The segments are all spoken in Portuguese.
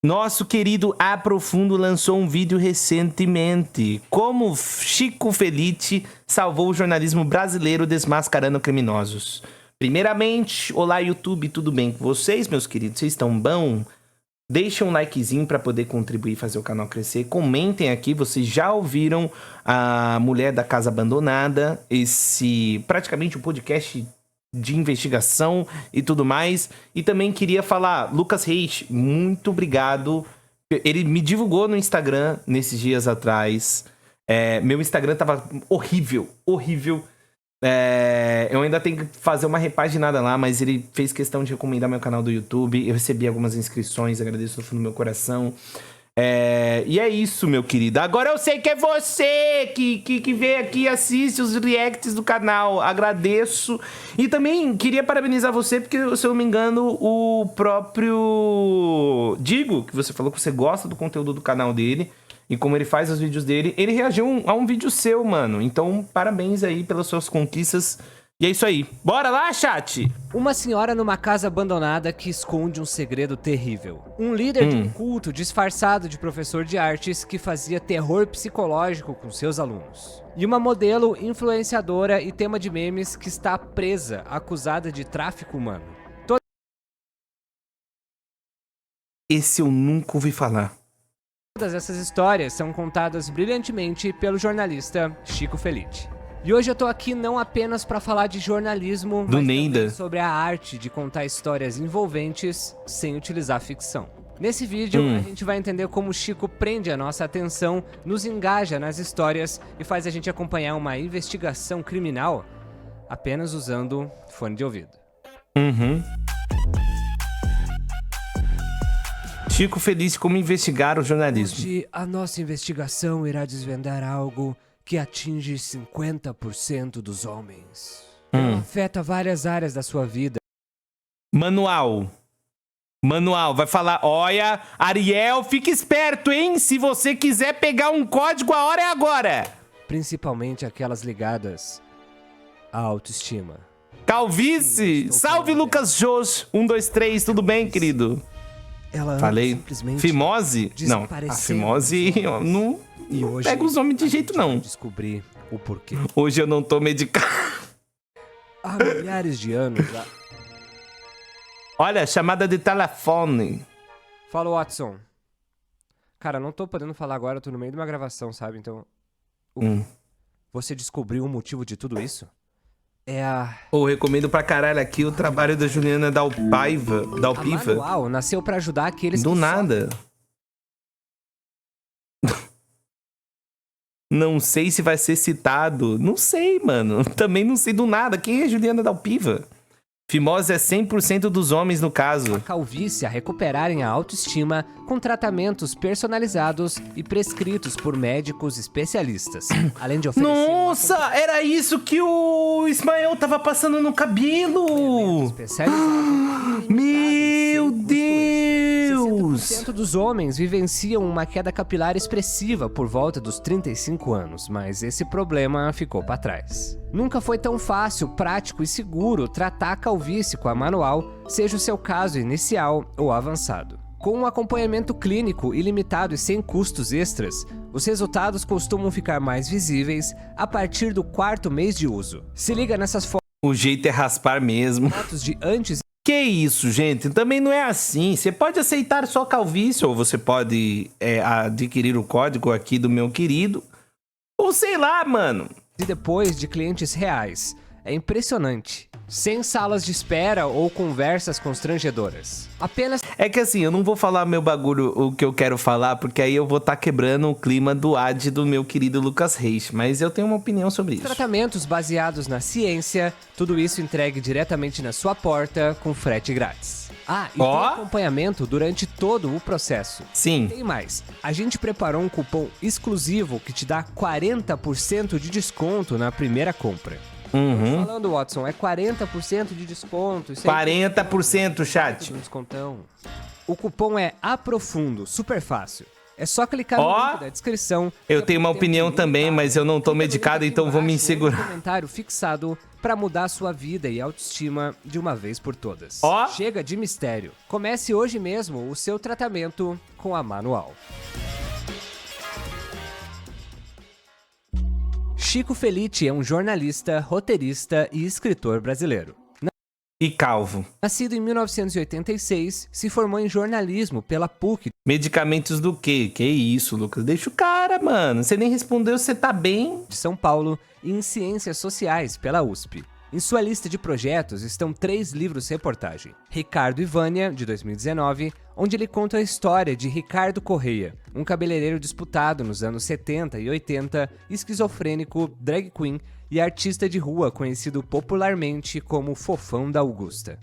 Nosso querido Aprofundo lançou um vídeo recentemente. Como Chico Felitti salvou o jornalismo brasileiro desmascarando criminosos. Primeiramente, olá YouTube, tudo bem com vocês, meus queridos? Vocês estão bom? Deixem um likezinho para poder contribuir e fazer o canal crescer. Comentem aqui, vocês já ouviram a Mulher da Casa Abandonada, praticamente um podcast de investigação e tudo mais. E também queria falar, Lucas Reis, muito obrigado. Ele me divulgou no Instagram nesses dias atrás. Meu Instagram tava horrível. Eu ainda tenho que fazer uma repaginada lá, mas ele fez questão de recomendar meu canal do YouTube. Eu recebi algumas inscrições, agradeço do fundo do meu coração. E é isso, meu querido. Agora eu sei que é você que vem aqui e assiste os reacts do canal. Agradeço. E também queria parabenizar você, porque, se eu não me engano, o próprio Digo, que você falou que você gosta do conteúdo do canal dele e como ele faz os vídeos dele, ele reagiu a um vídeo seu, mano. Então, parabéns aí pelas suas conquistas. E é isso aí. Bora lá, chat! Uma senhora numa casa abandonada que esconde um segredo terrível. Um líder de um culto disfarçado de professor de artes que fazia terror psicológico com seus alunos. E uma modelo influenciadora e tema de memes que está presa, acusada de tráfico humano. Esse eu nunca ouvi falar. Todas essas histórias são contadas brilhantemente pelo jornalista Chico Felitti. E hoje eu tô aqui não apenas para falar de jornalismo, mas também sobre a arte de contar histórias envolventes sem utilizar ficção. Nesse vídeo, a gente vai entender como o Chico prende a nossa atenção, nos engaja nas histórias e faz a gente acompanhar uma investigação criminal apenas usando fone de ouvido. Chico Felitti, como investigar o jornalismo. Hoje, a nossa investigação irá desvendar algo que atinge 50% dos homens. Afeta várias áreas da sua vida. Manual, vai falar, olha, Ariel, fique esperto, hein? Se você quiser pegar um código, a hora é agora. Principalmente aquelas ligadas à autoestima. Calvície, salve Lucas Jos, 1, 2, 3, tudo bem, querido? Ela Falei, simplesmente Fimose? Não, a Fimose não pega os homens de jeito, não. Descobrir o porquê. Hoje eu não tô medicado. Há milhares de anos... Olha, chamada de telefone. Fala, Watson. Cara, não tô podendo falar agora, eu tô no meio de uma gravação, sabe? Então... Você descobriu o motivo de tudo isso? Recomendo pra caralho aqui o trabalho da Juliana Dalpiva. A Manual nasceu pra ajudar aqueles do nada. Não sei se vai ser citado. Não sei, mano. Também não sei do nada. Quem é Juliana Dalpiva? Fimose é 100% dos homens no caso. A calvície a recuperarem a autoestima com tratamentos personalizados e prescritos por médicos especialistas. Além de oferecer... Nossa, era isso que o Ismael tava passando no cabelo! Meu Deus! 60% dos homens vivenciam uma queda capilar expressiva por volta dos 35 anos, mas esse problema ficou para trás. Nunca foi tão fácil, prático e seguro tratar a calvície com a Manual, seja o seu caso inicial ou avançado. Com um acompanhamento clínico ilimitado e sem custos extras, os resultados costumam ficar mais visíveis a partir do 4º mês de uso. Se liga nessas fotos. O jeito é raspar mesmo. Fotos de antes. Que isso, gente? Também não é assim. Você pode aceitar só calvície, ou você pode adquirir o código aqui do meu querido. Ou sei lá, mano. E depois de clientes reais. É impressionante. Sem salas de espera ou conversas constrangedoras. Apenas... É que assim, eu não vou falar meu bagulho, o que eu quero falar, porque aí eu vou estar quebrando o clima do ad do meu querido Lucas Reis. Mas eu tenho uma opinião sobre isso. Tratamentos baseados na ciência, tudo isso entregue diretamente na sua porta com frete grátis. E tem acompanhamento durante todo o processo. Sim. Tem mais. A gente preparou um cupom exclusivo que te dá 40% de desconto na primeira compra. Falando, Watson, é 40% de desconto. 40%, chat. Descontão. O cupom é Aprofundo, super fácil. É só clicar no link da descrição. Eu tenho uma opinião também, mas eu não tô medicado, então vou me segurar. Comentário fixado para mudar sua vida e autoestima de uma vez por todas. Chega de mistério. Comece hoje mesmo o seu tratamento com a Manual. Chico Felitti é um jornalista, roteirista e escritor brasileiro. E calvo. Nascido em 1986, se formou em jornalismo pela PUC. Medicamentos do quê? Que isso, Lucas? Deixa o cara, mano. Você nem respondeu se você tá bem. De São Paulo e em Ciências Sociais pela USP. Em sua lista de projetos estão 3 livros-reportagem. Ricardo e Vânia, de 2019, onde ele conta a história de Ricardo Correia, um cabeleireiro disputado nos anos 70 e 80, esquizofrênico, drag queen e artista de rua conhecido popularmente como Fofão da Augusta.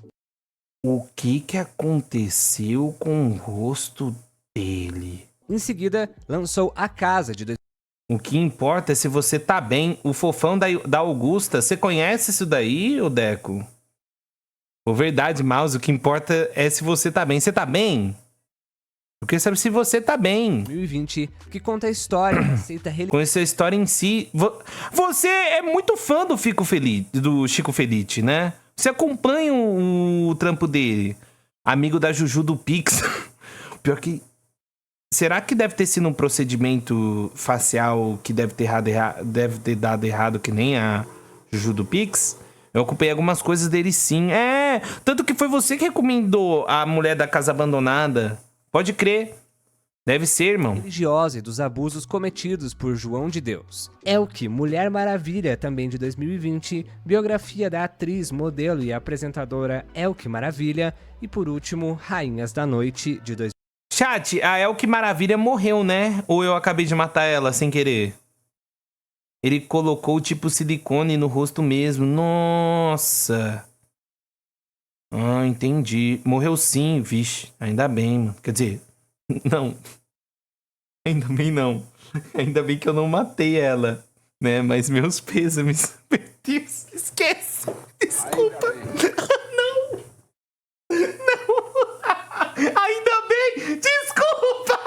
O que aconteceu com o rosto dele? Em seguida, lançou A Casa, de O que importa é se você tá bem. O Fofão da Augusta, você conhece isso daí, ô Deco? Ô, verdade, Mouse, o que importa é se você tá bem. Você tá bem? Eu quero saber se você tá bem. 2020, que conta a história da seita religiosa. Conheceu a história em si. Você é muito fã do Chico Felitti, né? Você acompanha o trampo dele. Amigo da Juju do Pix. Pior que... Será que deve ter sido um procedimento facial que deve ter dado errado que nem a Juju do Pix? Eu ocupei algumas coisas dele sim. Tanto que foi você que recomendou a Mulher da Casa Abandonada. Pode crer. Deve ser, irmão. Religiosa e dos abusos cometidos por João de Deus. Elke, Mulher Maravilha, também de 2020. Biografia da atriz, modelo e apresentadora Elke Maravilha. E por último, Rainhas da Noite, de 2020. Chat, a Elke Maravilha morreu, né? Ou eu acabei de matar ela sem querer? Ele colocou tipo silicone no rosto mesmo. Nossa. Entendi. Morreu sim, vixe. Ainda bem, mano. Quer dizer, não. Ainda bem não. Ainda bem que eu não matei ela, né? Mas meus pêsames. Meu Deus, esquece. Desculpa. Não. Ainda bem! Desculpa!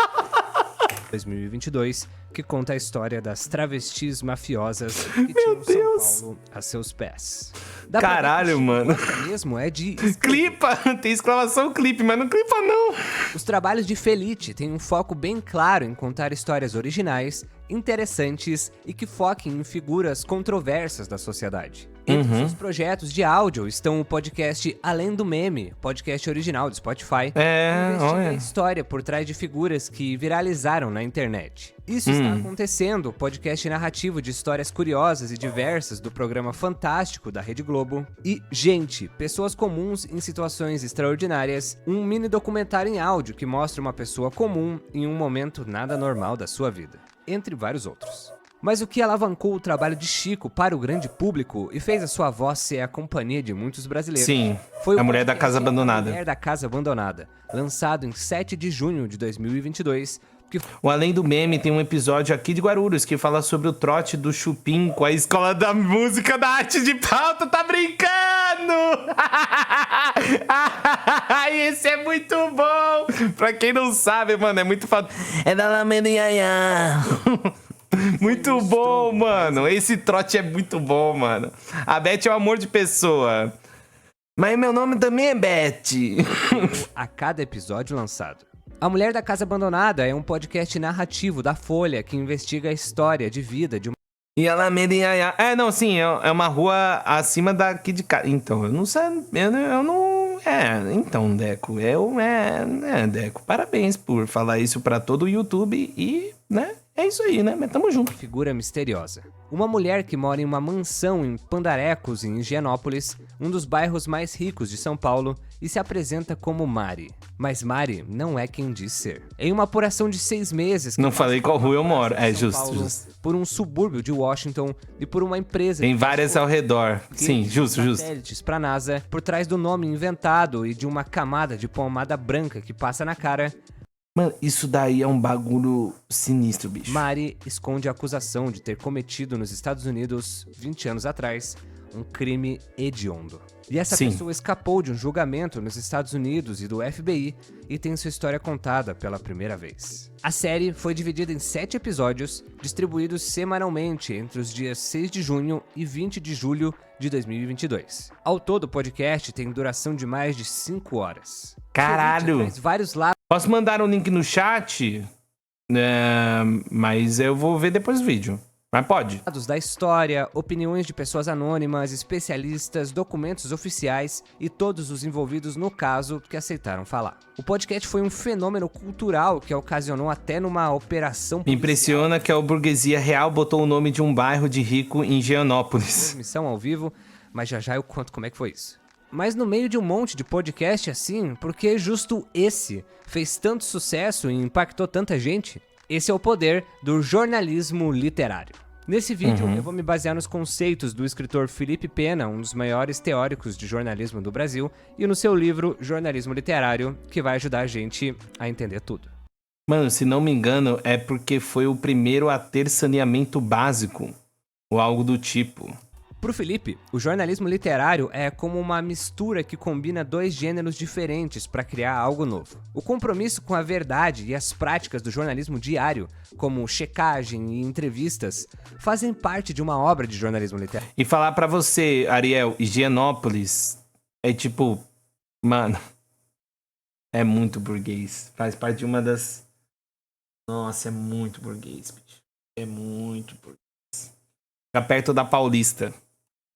2022, que conta a história das travestis mafiosas que tinham São Paulo a seus pés. Caralho, mano. Mesmo é de... Clipa! Tem exclamação clipe, mas não clipa não. Os trabalhos de Felitti têm um foco bem claro em contar histórias originais, interessantes e que foquem em figuras controversas da sociedade. Entre seus projetos de áudio estão o podcast Além do Meme, podcast original do Spotify, que investiga a história por trás de figuras que viralizaram na internet. Isso está acontecendo, podcast narrativo de histórias curiosas e diversas do programa Fantástico da Rede Globo. E Gente, pessoas comuns em situações extraordinárias, um mini documentário em áudio que mostra uma pessoa comum em um momento nada normal da sua vida, entre vários outros. Mas o que alavancou o trabalho de Chico para o grande público e fez a sua voz ser a companhia de muitos brasileiros foi A Mulher da Casa Abandonada. A Mulher da Casa Abandonada, lançado em 7 de junho de 2022. O Além do Meme tem um episódio aqui de Guarulhos que fala sobre o trote do Chupim com a Escola da Música da Arte de Pauta. Tá brincando? Esse é muito bom! Pra quem não sabe, mano, é muito fato. É da Alameda Iaiá. Muito bom, mano. Esse trote é muito bom, mano. A Beth é um amor de pessoa. Mas meu nome também é Beth. A cada episódio lançado. A Mulher da Casa Abandonada é um podcast narrativo da Folha que investiga a história de vida de uma... E Alameda Iaiá. É uma rua acima daqui de casa. Então, eu não sei. Eu não. Então, Deco. Deco. Parabéns por falar isso pra todo o YouTube e, né? É isso aí, né? Mas tamo junto. Figura misteriosa. Uma mulher que mora em uma mansão em Pandarecos, em Higienópolis, um dos bairros mais ricos de São Paulo, e se apresenta como Mari. Mas Mari não é quem diz ser. Em uma apuração de 6 meses... Não falei qual rua eu moro. É justo, Paulo, justo. Por um subúrbio de Washington e por uma empresa... Tem várias ao redor. Sim, justo. Satélites pra NASA, por trás do nome inventado e de uma camada de pomada branca que passa na cara... Mano, isso daí é um bagulho sinistro, bicho. Mari esconde a acusação de ter cometido nos Estados Unidos, 20 anos atrás, um crime hediondo. E essa pessoa escapou de um julgamento nos Estados Unidos e do FBI e tem sua história contada pela primeira vez. A série foi dividida em 7 episódios, distribuídos semanalmente entre os dias 6 de junho e 20 de julho de 2022. Ao todo, o podcast tem duração de mais de 5 horas. Caralho! Vários lados. Posso mandar um link no chat? Mas eu vou ver depois do vídeo. Mas pode. Dados da história, opiniões de pessoas anônimas, especialistas, documentos oficiais e todos os envolvidos no caso que aceitaram falar. O podcast foi um fenômeno cultural que ocasionou até numa operação policial. Impressiona que a burguesia real botou o nome de um bairro de rico em Gianópolis. Transmissão ao vivo, mas já eu conto como é que foi isso. Mas no meio de um monte de podcast assim, porque justo esse fez tanto sucesso e impactou tanta gente? Esse é o poder do jornalismo literário. Nesse vídeo, eu vou me basear nos conceitos do escritor Felipe Pena, um dos maiores teóricos de jornalismo do Brasil, e no seu livro Jornalismo Literário, que vai ajudar a gente a entender tudo. Mano, se não me engano, é porque foi o primeiro a ter saneamento básico, ou algo do tipo. Pro Felipe, o jornalismo literário é como uma mistura que combina 2 gêneros diferentes para criar algo novo. O compromisso com a verdade e as práticas do jornalismo diário, como checagem e entrevistas, fazem parte de uma obra de jornalismo literário. E falar pra você, Ariel, Higienópolis é tipo, mano, é muito burguês. Faz parte de uma das... Nossa, é muito burguês, bicho. É muito burguês. Fica perto da Paulista.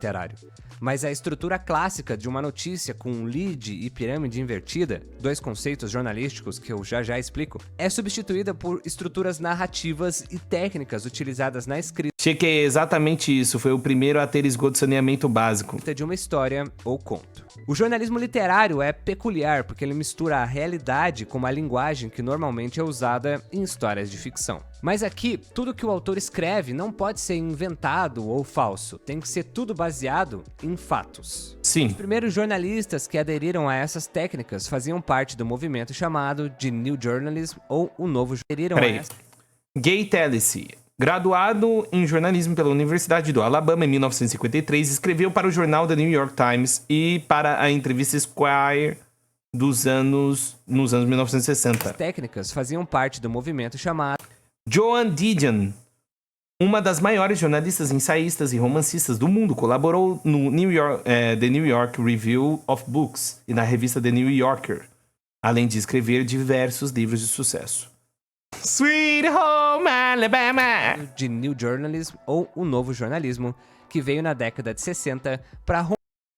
Literário. Mas a estrutura clássica de uma notícia com lead e pirâmide invertida, 2 conceitos jornalísticos que eu já explico, é substituída por estruturas narrativas e técnicas utilizadas na escrita Chequei, exatamente isso. Foi o primeiro a ter esgoto de saneamento básico. de uma história ou conto. O jornalismo literário é peculiar porque ele mistura a realidade com uma linguagem que normalmente é usada em histórias de ficção. Mas aqui, tudo que o autor escreve não pode ser inventado ou falso, tem que ser tudo baseado em fatos. Sim. Os primeiros jornalistas que aderiram a essas técnicas faziam parte do movimento chamado de New Journalism ou o Novo Jornalismo. Gay Telesi, graduado em jornalismo pela Universidade do Alabama em 1953, escreveu para o jornal The New York Times e para a entrevista Esquire nos anos 1960. As técnicas faziam parte do movimento chamado Joan Didion, uma das maiores jornalistas, ensaístas e romancistas do mundo, colaborou no The New York Review of Books e na revista The New Yorker, além de escrever diversos livros de sucesso. Sweet Home Alabama! de New Journalism ou o Novo Jornalismo, que veio na década de 60 para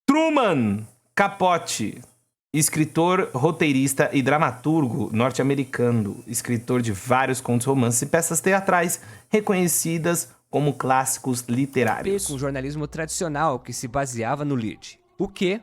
Truman Capote, escritor, roteirista e dramaturgo norte-americano, escritor de vários contos, romances e peças teatrais reconhecidas como clássicos literários. com o jornalismo tradicional que se baseava no lead. O que,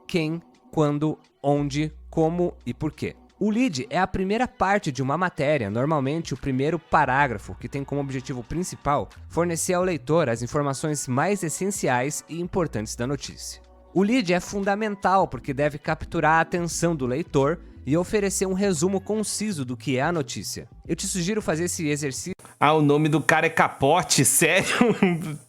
quem, quando, onde, como e por quê. O lead é a primeira parte de uma matéria, normalmente o primeiro parágrafo, que tem como objetivo principal fornecer ao leitor as informações mais essenciais e importantes da notícia. O lead é fundamental porque deve capturar a atenção do leitor e oferecer um resumo conciso do que é a notícia. Eu te sugiro fazer esse exercício. Ah, o nome do cara é Capote? Sério?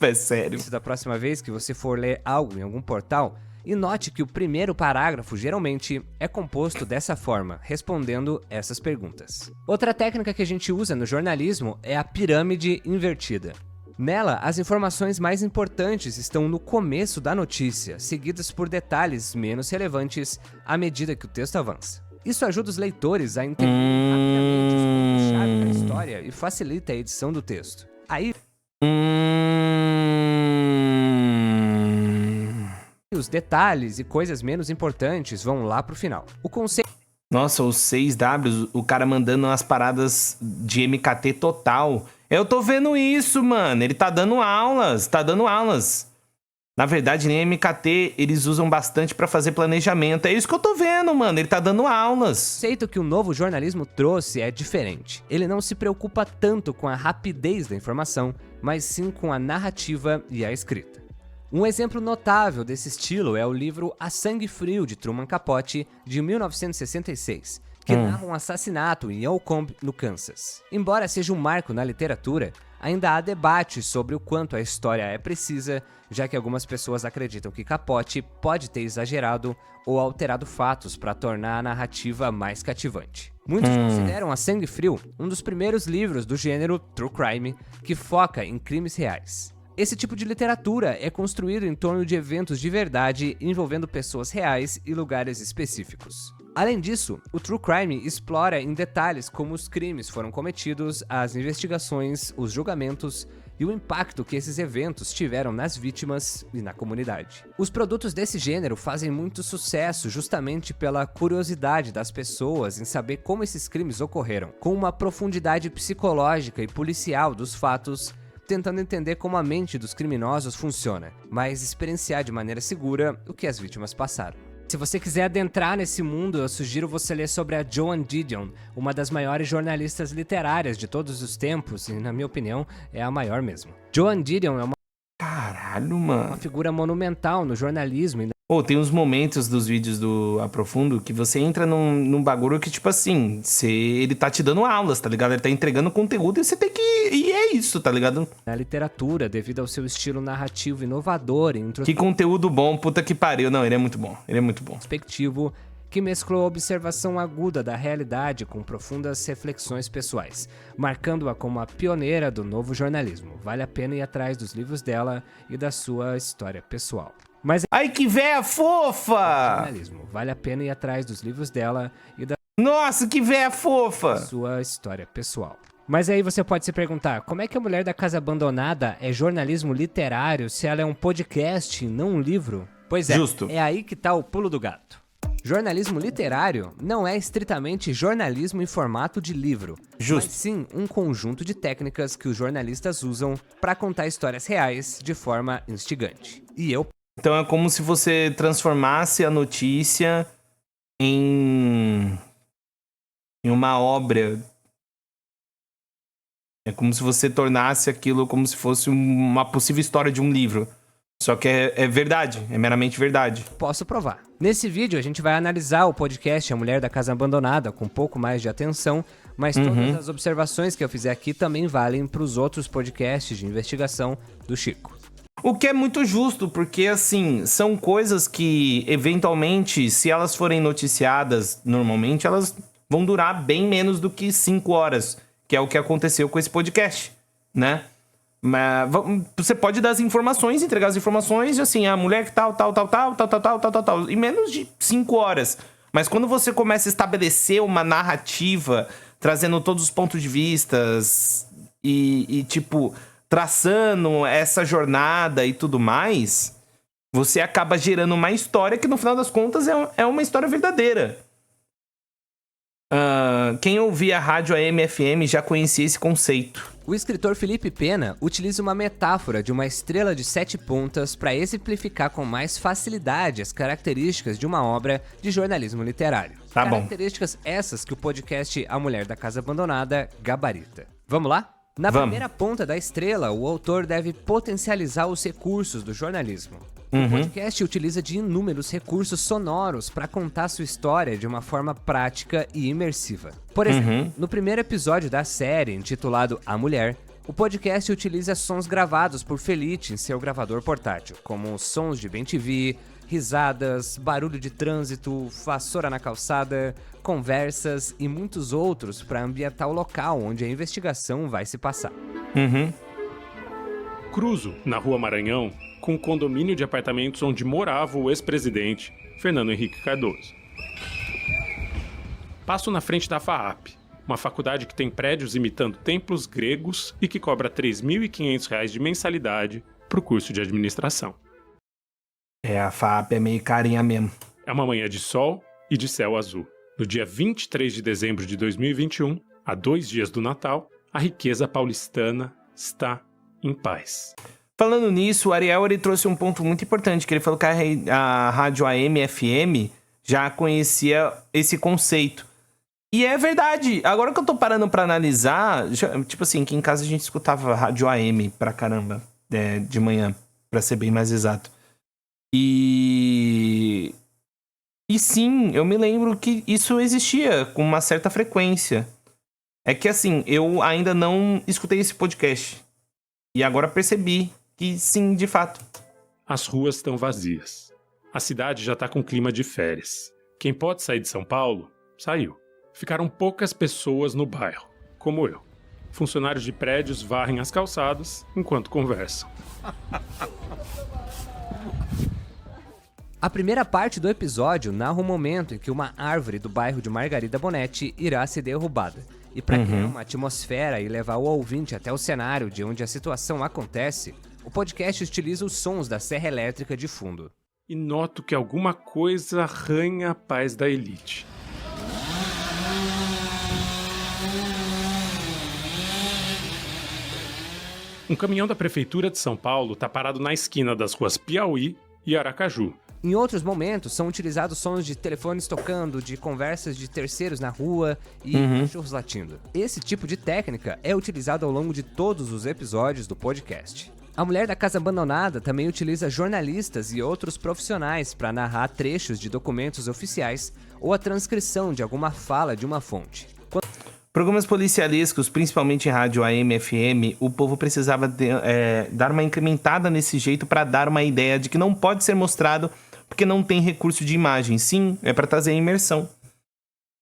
É sério. Da próxima vez que você for ler algo em algum portal, e note que o primeiro parágrafo geralmente é composto dessa forma, respondendo essas perguntas. Outra técnica que a gente usa no jornalismo é a pirâmide invertida. Nela, as informações mais importantes estão no começo da notícia, seguidas por detalhes menos relevantes à medida que o texto avança. Isso ajuda os leitores a entender rapidamente os pontos-chave da história e facilita a edição do texto. Aí, os detalhes e coisas menos importantes vão lá pro final. O conceito... Nossa, os 6Ws, o cara mandando umas paradas de MKT total. Eu tô vendo isso, mano. Ele tá dando aulas, Na verdade, nem MKT eles usam bastante pra fazer planejamento. É isso que eu tô vendo, mano. Ele tá dando aulas. O conceito que o novo jornalismo trouxe é diferente. Ele não se preocupa tanto com a rapidez da informação, mas sim com a narrativa e a escrita. Um exemplo notável desse estilo é o livro A Sangue Frio, de Truman Capote, de 1966, que narra um assassinato em Yocombe, no Kansas. Embora seja um marco na literatura, ainda há debate sobre o quanto a história é precisa, já que algumas pessoas acreditam que Capote pode ter exagerado ou alterado fatos para tornar a narrativa mais cativante. Muitos consideram A Sangue Frio um dos primeiros livros do gênero True Crime que foca em crimes reais. Esse tipo de literatura é construído em torno de eventos de verdade envolvendo pessoas reais e lugares específicos. Além disso, o True Crime explora em detalhes como os crimes foram cometidos, as investigações, os julgamentos e o impacto que esses eventos tiveram nas vítimas e na comunidade. Os produtos desse gênero fazem muito sucesso justamente pela curiosidade das pessoas em saber como esses crimes ocorreram, com uma profundidade psicológica e policial dos fatos, tentando entender como a mente dos criminosos funciona, mas experienciar de maneira segura o que as vítimas passaram. Se você quiser adentrar nesse mundo, eu sugiro você ler sobre a Joan Didion, uma das maiores jornalistas literárias de todos os tempos, e na minha opinião, é a maior mesmo. Joan Didion é uma figura monumental no jornalismo e tem uns momentos dos vídeos do Aprofundo que você entra num bagulho que, tipo assim, ele tá te dando aulas, tá ligado? Ele tá entregando conteúdo e você tem que... E é isso, tá ligado? Na literatura, devido ao seu estilo narrativo inovador e Que conteúdo bom, puta que pariu. Não, ele é muito bom, perspectivo, que mesclou a observação aguda da realidade com profundas reflexões pessoais, marcando-a como a pioneira do novo jornalismo. Vale a pena ir atrás dos livros dela e da sua história pessoal. Ai, que véia fofa! Jornalismo. Vale a pena ir atrás dos livros dela e da Nossa, que véia fofa! sua história pessoal. Mas aí você pode se perguntar, como é que A Mulher da Casa Abandonada é jornalismo literário se ela é um podcast e não um livro? Pois é, Justo. É aí que tá o pulo do gato. Jornalismo literário não é estritamente jornalismo em formato de livro, Justo. mas sim um conjunto de técnicas que os jornalistas usam para contar histórias reais de forma instigante. Então é como se você transformasse a notícia em uma obra. É como se você tornasse aquilo como se fosse uma possível história de um livro. Só que é verdade, é meramente verdade. Posso provar. Nesse vídeo a gente vai analisar o podcast A Mulher da Casa Abandonada com um pouco mais de atenção, mas todas as observações que eu fizer aqui também valem para os outros podcasts de investigação do Chico. O que é muito justo, porque, assim, são coisas que, eventualmente, se elas forem noticiadas normalmente, elas vão durar bem menos do que 5 horas, que é o que aconteceu com esse podcast, né? Mas você pode dar as informações, entregar as informações, e assim, a mulher que tal, em menos de 5 horas. Mas quando você começa a estabelecer uma narrativa, trazendo todos os pontos de vistas e tipo... traçando essa jornada e tudo mais, você acaba gerando uma história que, no final das contas, é uma história verdadeira. Quem ouvia a rádio AM/FM já conhecia esse conceito. O escritor Felipe Pena utiliza uma metáfora de uma estrela de 7 pontas para exemplificar com mais facilidade as características de uma obra de jornalismo literário. Tá bom. Características essas que o podcast A Mulher da Casa Abandonada gabarita. Vamos lá? Na primeira ponta da estrela, o autor deve potencializar os recursos do jornalismo. O podcast utiliza de inúmeros recursos sonoros para contar sua história de uma forma prática e imersiva. Por exemplo, no primeiro episódio da série, intitulado A Mulher, o podcast utiliza sons gravados por Felitte em seu gravador portátil, como sons de bem-TV, risadas, barulho de trânsito, vassoura na calçada, conversas e muitos outros para ambientar o local onde a investigação vai se passar. Cruzo, na Rua Maranhão, com o condomínio de apartamentos onde morava o ex-presidente, Fernando Henrique Cardoso. Passo na frente da FAAP, uma faculdade que tem prédios imitando templos gregos e que cobra R$ 3.500 de mensalidade para o curso de administração. A FAAP é meio carinha mesmo. É uma manhã de sol e de céu azul. No dia 23 de dezembro de 2021, a 2 dias do Natal, a riqueza paulistana está em paz. Falando nisso, o Ariel ele trouxe um ponto muito importante, que ele falou que a rádio AM/FM já conhecia esse conceito. E é verdade. Agora que eu tô parando pra analisar, tipo assim, aqui em casa a gente escutava rádio AM pra caramba, de manhã, pra ser bem mais exato. E E sim, eu me lembro que isso existia com uma certa frequência. É que assim, eu ainda não escutei esse podcast. E agora percebi que sim, de fato. As ruas estão vazias. A cidade já tá com clima de férias. Quem pode sair de São Paulo, saiu. Ficaram poucas pessoas no bairro, como eu. Funcionários de prédios varrem as calçadas enquanto conversam. A primeira parte do episódio narra o momento em que uma árvore do bairro de Margarida Bonetti irá ser derrubada. E para criar uma atmosfera e levar o ouvinte até o cenário de onde a situação acontece, o podcast utiliza os sons da serra elétrica de fundo. E noto que alguma coisa arranha a paz da elite. Um caminhão da Prefeitura de São Paulo está parado na esquina das ruas Piauí e Aracaju. Em outros momentos, são utilizados sons de telefones tocando, de conversas de terceiros na rua e cachorros latindo. Esse tipo de técnica é utilizado ao longo de todos os episódios do podcast. A Mulher da Casa Abandonada também utiliza jornalistas e outros profissionais para narrar trechos de documentos oficiais ou a transcrição de alguma fala de uma fonte. Programas policialescos, principalmente em rádio AM, FM, o povo precisava dar uma incrementada nesse jeito para dar uma ideia de que não pode ser mostrado porque não tem recurso de imagem. Sim, é para trazer a imersão.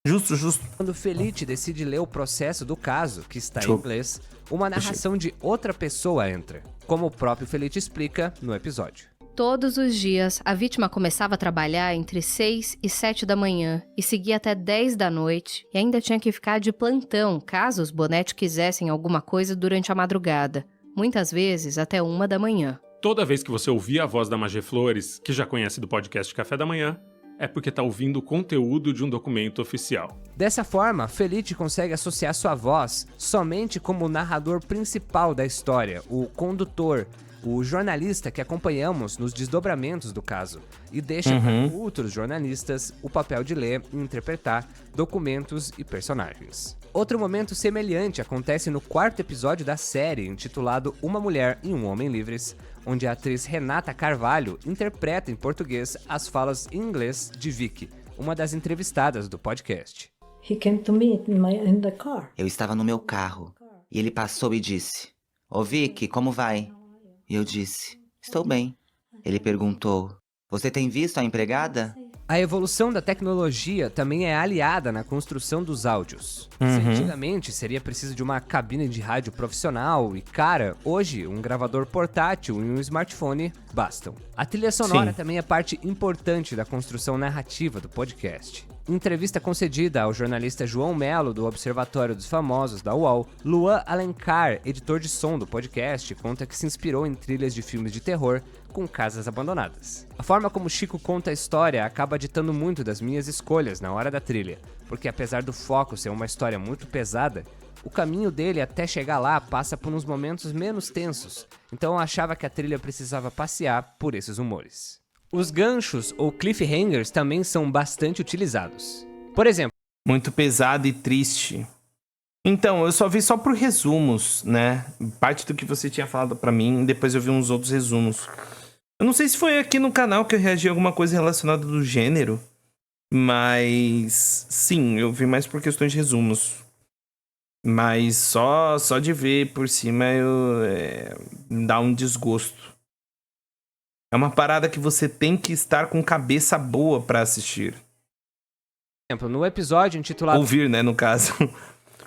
Justo. Quando Felice decide ler o processo do caso, que está em inglês, uma narração de outra pessoa entra, como o próprio Felice explica no episódio. Todos os dias, a vítima começava a trabalhar entre 6 e 7 da manhã e seguia até 10 da noite e ainda tinha que ficar de plantão caso os Bonetti quisessem alguma coisa durante a madrugada, muitas vezes até 1 da manhã. Toda vez que você ouvir a voz da Magê Flores, que já conhece do podcast Café da Manhã, é porque está ouvindo o conteúdo de um documento oficial. Dessa forma, Felice consegue associar sua voz somente como o narrador principal da história, o condutor, o jornalista que acompanhamos nos desdobramentos do caso, e deixa para outros jornalistas o papel de ler e interpretar documentos e personagens. Outro momento semelhante acontece no 4º episódio da série, intitulado Uma Mulher e um Homem Livres, onde a atriz Renata Carvalho interpreta em português as falas em inglês de Vicky, uma das entrevistadas do podcast. He came to me in the car. Eu estava no meu carro e ele passou e disse: "Ô Vicky, como vai?" E eu disse: "Estou bem." Ele perguntou: "Você tem visto a empregada?" A evolução da tecnologia também é aliada na construção dos áudios. Se antigamente seria preciso de uma cabine de rádio profissional e cara, hoje um gravador portátil e um smartphone bastam. A trilha sonora também é parte importante da construção narrativa do podcast. Em entrevista concedida ao jornalista João Melo, do Observatório dos Famosos, da UOL, Luan Alencar, editor de som do podcast, conta que se inspirou em trilhas de filmes de terror com casas abandonadas. A forma como Chico conta a história acaba ditando muito das minhas escolhas na hora da trilha, porque apesar do foco ser uma história muito pesada, o caminho dele até chegar lá passa por uns momentos menos tensos, então eu achava que a trilha precisava passear por esses humores. Os ganchos ou cliffhangers também são bastante utilizados. Por exemplo... Muito pesado e triste. Então, eu só vi só por resumos, né? Parte do que você tinha falado pra mim, depois eu vi uns outros resumos. Eu não sei se foi aqui no canal que eu reagi a alguma coisa relacionada do gênero, mas sim, eu vi mais por questões de resumos. Mas só de ver por cima dá um desgosto. É uma parada que você tem que estar com cabeça boa pra assistir. Por exemplo, no episódio intitulado... Ouvir, né, no caso.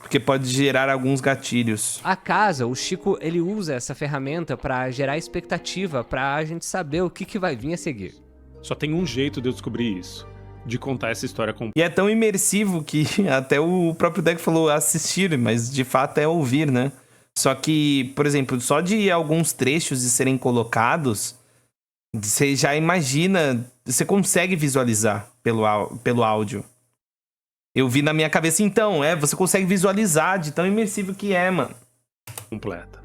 Porque pode gerar alguns gatilhos. A casa, o Chico, ele usa essa ferramenta pra gerar expectativa, pra gente saber o que vai vir a seguir. Só tem um jeito de eu descobrir isso. De contar essa história com... E é tão imersivo que até o próprio Deck falou assistir, mas de fato é ouvir, né? Só que, por exemplo, só de alguns trechos de serem colocados... Você já imagina, você consegue visualizar pelo áudio. Eu vi na minha cabeça, então, você consegue visualizar de tão imersivo que é, mano. Completa.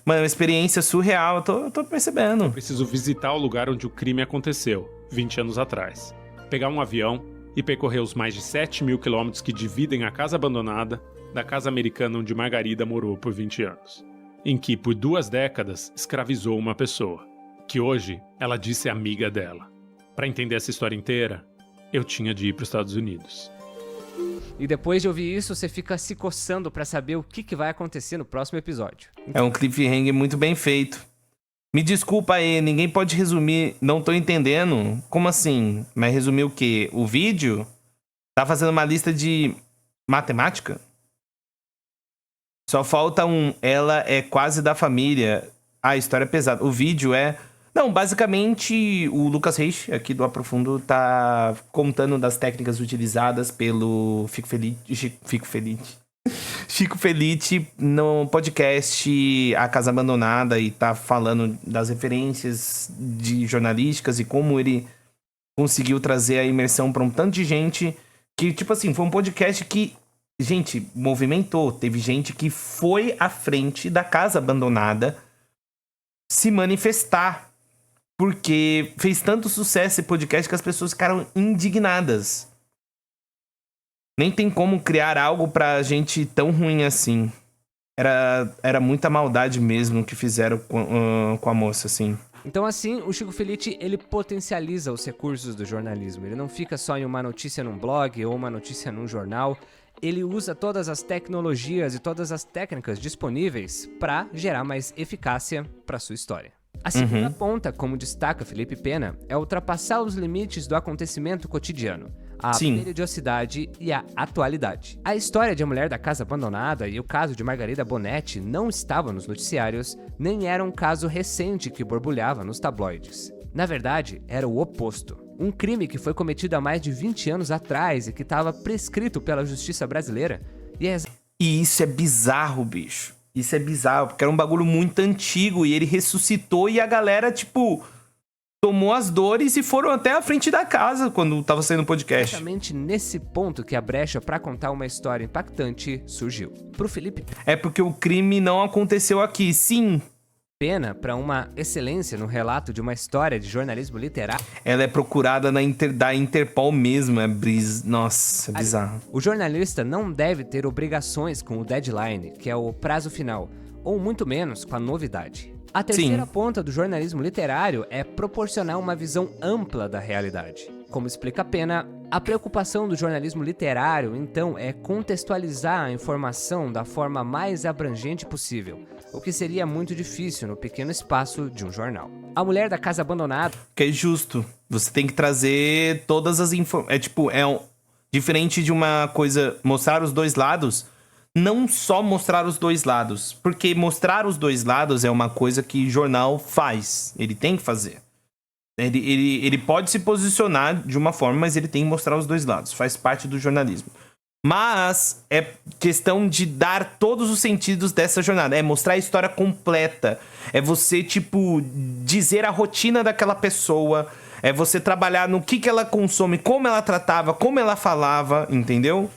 Mano, é uma experiência surreal, eu tô percebendo. Eu preciso visitar o lugar onde o crime aconteceu, 20 anos atrás. Pegar um avião e percorrer os mais de 7 mil quilômetros que dividem a casa abandonada da casa americana onde Margarida morou por 20 anos. Em que, por 2 décadas, escravizou uma pessoa. Que hoje ela disse amiga dela. Para entender essa história inteira, eu tinha de ir para os Estados Unidos. E depois de ouvir isso, você fica se coçando pra saber o que vai acontecer no próximo episódio. É um cliffhanger muito bem feito. Me desculpa aí, ninguém pode resumir. Não tô entendendo. Como assim? Mas resumir o quê? O vídeo? Tá fazendo uma lista de matemática? Só falta um. Ela é quase da família. A história é pesada. O vídeo é... Não, basicamente o Lucas Reis, aqui do Aprofundo, tá contando das técnicas utilizadas pelo Chico Felitti no podcast A Casa Abandonada, e tá falando das referências jornalísticas e como ele conseguiu trazer a imersão pra um tanto de gente que, tipo assim, foi um podcast que, gente, movimentou. Teve gente que foi à frente da Casa Abandonada se manifestar, porque fez tanto sucesso esse podcast que as pessoas ficaram indignadas. Nem tem como criar algo pra gente tão ruim assim. Era muita maldade mesmo que fizeram com a moça, assim. Então, assim, o Chico Felitti, ele potencializa os recursos do jornalismo. Ele não fica só em uma notícia num blog ou uma notícia num jornal. Ele usa todas as tecnologias e todas as técnicas disponíveis para gerar mais eficácia para sua história. A segunda ponta, como destaca Felipe Pena, é ultrapassar os limites do acontecimento cotidiano, a periodicidade e a atualidade. A história de A Mulher da Casa Abandonada e o caso de Margarida Bonetti não estavam nos noticiários, nem era um caso recente que borbulhava nos tabloides. Na verdade, era o oposto. Um crime que foi cometido há mais de 20 anos atrás e que estava prescrito pela justiça brasileira. E isso é bizarro, bicho. Isso é bizarro, porque era um bagulho muito antigo e ele ressuscitou e a galera, tipo, tomou as dores e foram até a frente da casa quando tava saindo o podcast. Exatamente nesse ponto que a brecha pra contar uma história impactante surgiu. Pro Felipe... É porque o crime não aconteceu aqui, sim. Pena para uma excelência no relato de uma história de jornalismo literário. Ela é procurada da Interpol mesmo, Nossa, é bizarro. O jornalista não deve ter obrigações com o deadline, que é o prazo final, ou muito menos com a novidade. A terceira ponta do jornalismo literário é proporcionar uma visão ampla da realidade. Como explica Pena, a preocupação do jornalismo literário, então, é contextualizar a informação da forma mais abrangente possível, o que seria muito difícil no pequeno espaço de um jornal. A Mulher da Casa Abandonada... Que é justo. Você tem que trazer todas as informações. Diferente de uma coisa, mostrar os dois lados, não só mostrar os dois lados. Porque mostrar os dois lados é uma coisa que jornal faz. Ele tem que fazer. Ele pode se posicionar de uma forma, mas ele tem que mostrar os dois lados. Faz parte do jornalismo. Mas é questão de dar todos os sentidos dessa jornada. É mostrar a história completa. É você, tipo, dizer a rotina daquela pessoa. É você trabalhar no que ela consome, como ela tratava, como ela falava, entendeu?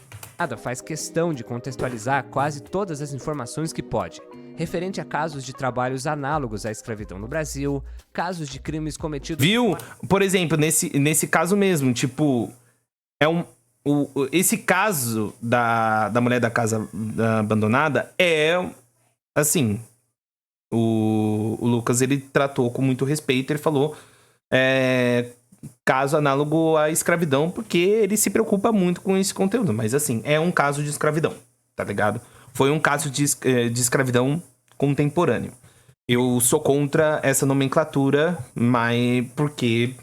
Faz questão de contextualizar quase todas as informações que pode, referente a casos de trabalhos análogos à escravidão no Brasil, casos de crimes cometidos... Viu? Por exemplo, nesse caso mesmo, tipo, esse caso da Mulher da Casa Abandonada é, assim, o Lucas, ele tratou com muito respeito, ele falou caso análogo à escravidão, porque ele se preocupa muito com esse conteúdo, mas assim, é um caso de escravidão, tá ligado? Foi um caso de escravidão contemporâneo. Eu sou contra essa nomenclatura, mas porque,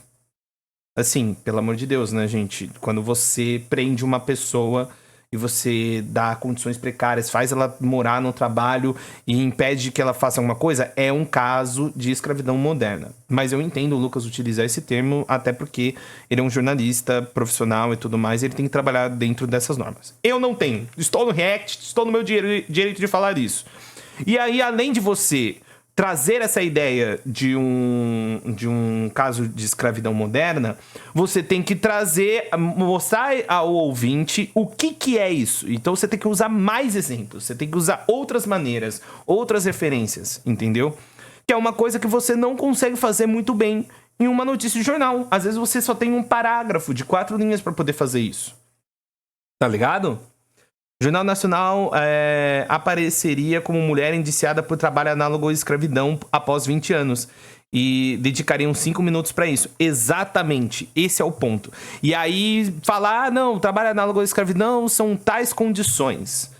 assim, pelo amor de Deus, né, gente? Quando você prende uma pessoa e você dá condições precárias, faz ela morar no trabalho e impede que ela faça alguma coisa, é um caso de escravidão moderna. Mas eu entendo o Lucas utilizar esse termo, até porque ele é um jornalista profissional e tudo mais, e ele tem que trabalhar dentro dessas normas. Eu não tenho. Estou no React, estou no meu direito de falar isso. E aí, além de você trazer essa ideia de um caso de escravidão moderna, você tem que mostrar ao ouvinte o que é isso. Então você tem que usar mais exemplos, você tem que usar outras maneiras, outras referências, entendeu? Que é uma coisa que você não consegue fazer muito bem em uma notícia de jornal. Às vezes você só tem um parágrafo de 4 linhas para poder fazer isso. Tá ligado? Jornal Nacional apareceria como mulher indiciada por trabalho análogo à escravidão após 20 anos. e dedicariam 5 minutos pra isso. Exatamente, esse é o ponto. E aí falar, não, trabalho análogo à escravidão são tais condições.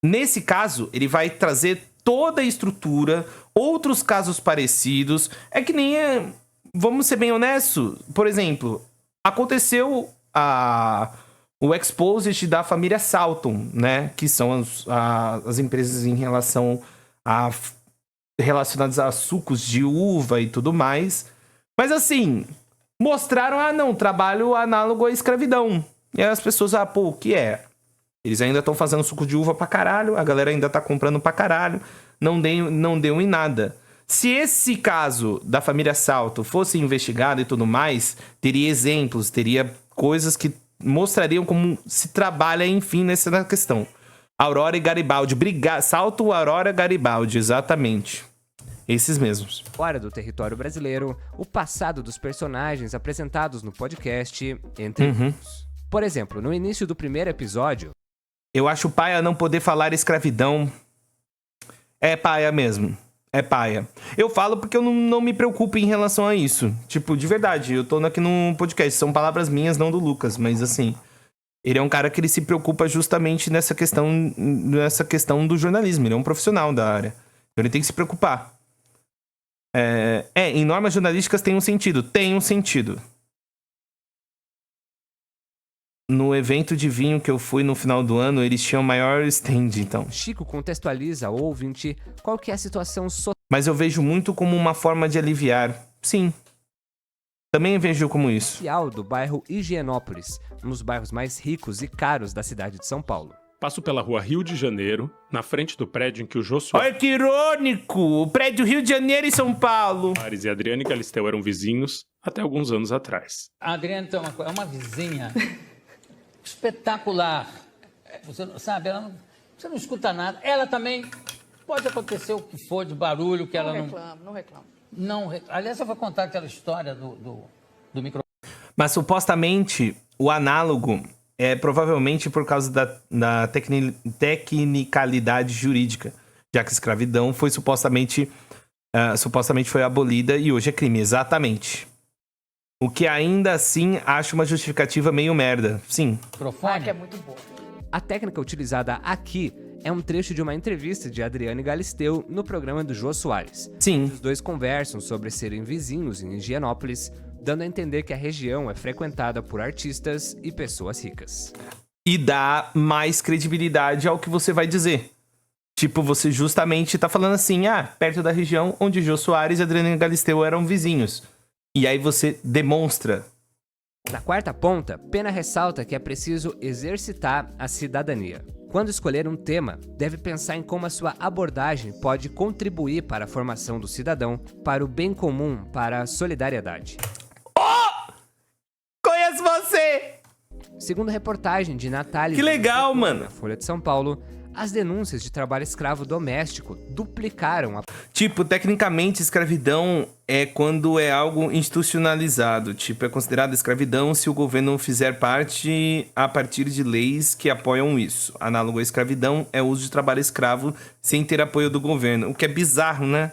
Nesse caso, ele vai trazer toda a estrutura, outros casos parecidos. É que nem vamos ser bem honestos, por exemplo, aconteceu o exposed da família Salton, né? Que são as empresas em relação relacionadas a sucos de uva e tudo mais. Mas assim, mostraram, não, trabalho análogo à escravidão. E aí as pessoas, pô, o que é? Eles ainda estão fazendo suco de uva pra caralho, a galera ainda tá comprando pra caralho, não deu em nada. Se esse caso da família Salto fosse investigado e tudo mais, teria exemplos, teria coisas que mostrariam como se trabalha, enfim, nessa questão. Aurora e Garibaldi, Salto, Aurora, Garibaldi, exatamente. Esses mesmos. Fora do território brasileiro, o passado dos personagens apresentados no podcast, entre outros. Por exemplo, no início do primeiro episódio... Eu acho paia não poder falar escravidão. É paia mesmo. É paia. Eu falo porque eu não me preocupo em relação a isso. Tipo, de verdade, eu tô aqui no podcast. São palavras minhas, não do Lucas. Mas assim, ele é um cara que ele se preocupa justamente nessa questão do jornalismo. Ele é um profissional da área. Então ele tem que se preocupar. Em normas jornalísticas tem um sentido. Tem um sentido. No evento de vinho que eu fui no final do ano, eles tinham maior stand, então. Chico contextualiza ao ouvinte qual que é a situação social. Mas eu vejo muito como uma forma de aliviar. Sim. Também vejo como isso. Do bairro Higienópolis, um dos bairros mais ricos e caros da cidade de São Paulo. Passo pela rua Rio de Janeiro, na frente do prédio em que o Jô Soares... Olha que irônico! O prédio Rio de Janeiro e São Paulo! Soares e Adriane Galisteu eram vizinhos até alguns anos atrás. A Adriane tem uma vizinha... espetacular. Você sabe, você não escuta nada. Ela também pode acontecer o que for de barulho que ela não reclama. Aliás, eu vou contar aquela história do microfone. Mas supostamente o análogo é provavelmente por causa da tecnicalidade jurídica, já que a escravidão foi supostamente foi abolida e hoje é crime. Exatamente. O que ainda assim acho uma justificativa meio merda. Sim. Que é muito boa. A técnica utilizada aqui é um trecho de uma entrevista de Adriane Galisteu no programa do Jô Soares. Sim. Os dois conversam sobre serem vizinhos em Higienópolis, dando a entender que a região é frequentada por artistas e pessoas ricas. E dá mais credibilidade ao que você vai dizer. Tipo, você justamente tá falando assim, perto da região onde Jô Soares e Adriane Galisteu eram vizinhos. E aí você demonstra. Na quarta ponta, Pena ressalta que é preciso exercitar a cidadania. Quando escolher um tema, deve pensar em como a sua abordagem pode contribuir para a formação do cidadão, para o bem comum, para a solidariedade. Conheço você! Segundo a reportagem de Natália... Que legal, mano! Na Folha de São Paulo, as denúncias de trabalho escravo doméstico duplicaram a... Tipo, tecnicamente, escravidão é quando é algo institucionalizado. Tipo, é considerada escravidão se o governo fizer parte a partir de leis que apoiam isso. Análogo à escravidão é o uso de trabalho escravo sem ter apoio do governo. O que é bizarro, né?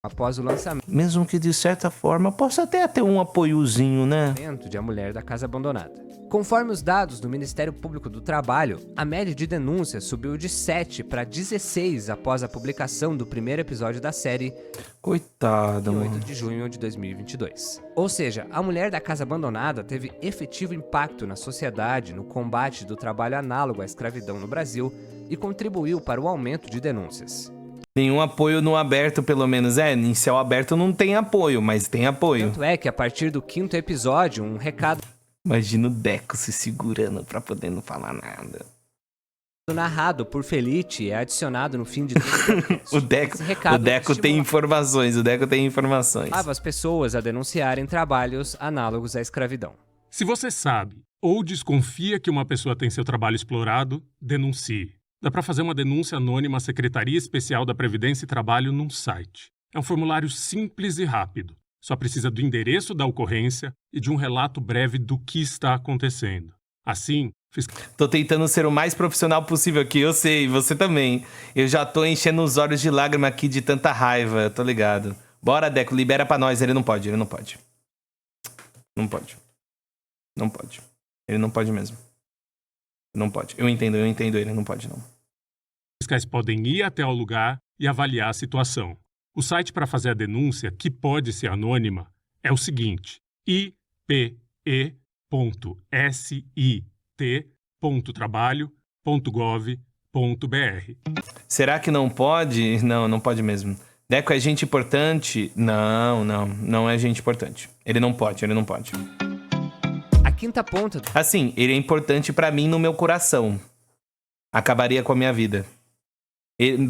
Após o lançamento... Mesmo que, de certa forma, possa até ter um apoiozinho, né? ...de A Mulher da Casa Abandonada. Conforme os dados do Ministério Público do Trabalho, a média de denúncias subiu de 7 para 16 após a publicação do primeiro episódio da série, Coitada, mano. 8 de junho de 2022. Ou seja, A Mulher da Casa Abandonada teve efetivo impacto na sociedade no combate do trabalho análogo à escravidão no Brasil e contribuiu para o aumento de denúncias. Nenhum apoio no aberto, pelo menos. Em céu aberto não tem apoio, mas tem apoio. Tanto é que a partir do 5º episódio, um recado... Imagina o Deco se segurando pra poder não falar nada. Narrado por Felice é adicionado no fim de o Deco tem informações. Leva as pessoas a denunciarem trabalhos análogos à escravidão. Se você sabe ou desconfia que uma pessoa tem seu trabalho explorado, denuncie. Dá para fazer uma denúncia anônima à Secretaria Especial da Previdência e Trabalho num site. É um formulário simples e rápido. Só precisa do endereço da ocorrência e de um relato breve do que está acontecendo. Assim, Tô tentando ser o mais profissional possível aqui, eu sei, você também. Eu já tô enchendo os olhos de lágrima aqui de tanta raiva, tô ligado. Bora, Deco, libera pra nós. Ele não pode. Não pode. Ele não pode mesmo. Não pode. Eu entendo ele. Não pode, não. Os fiscais podem ir até o lugar e avaliar a situação. O site para fazer a denúncia, que pode ser anônima, é o seguinte: ipe.sit.trabalho.gov.br. Será que não pode? Não pode mesmo. Deco é gente importante? Não é gente importante. Ele não pode. A quinta ponta... Assim, ele é importante pra mim no meu coração. Acabaria com a minha vida.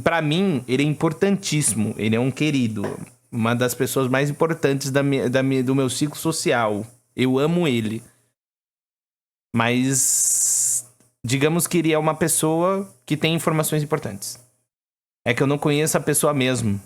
Pra mim, ele é importantíssimo. Ele é um querido. Uma das pessoas mais importantes do meu ciclo social. Eu amo ele. Mas... digamos que ele é uma pessoa que tem informações importantes. É que eu não conheço a pessoa mesmo.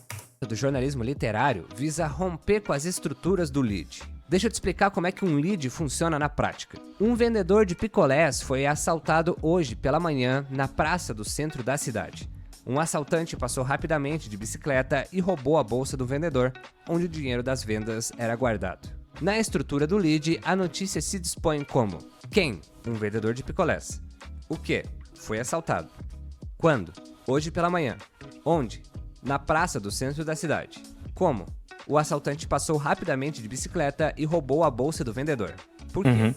Do jornalismo literário visa romper com as estruturas do lead. Deixa eu te explicar como é que um lead funciona na prática. Um vendedor de picolés foi assaltado hoje pela manhã na praça do centro da cidade. Um assaltante passou rapidamente de bicicleta e roubou a bolsa do vendedor, onde o dinheiro das vendas era guardado. Na estrutura do lead, a notícia se dispõe como: quem? Um vendedor de picolés. O que? Foi assaltado. Quando? Hoje pela manhã. Onde? Na praça do centro da cidade. Como? O assaltante passou rapidamente de bicicleta e roubou a bolsa do vendedor. Por quê?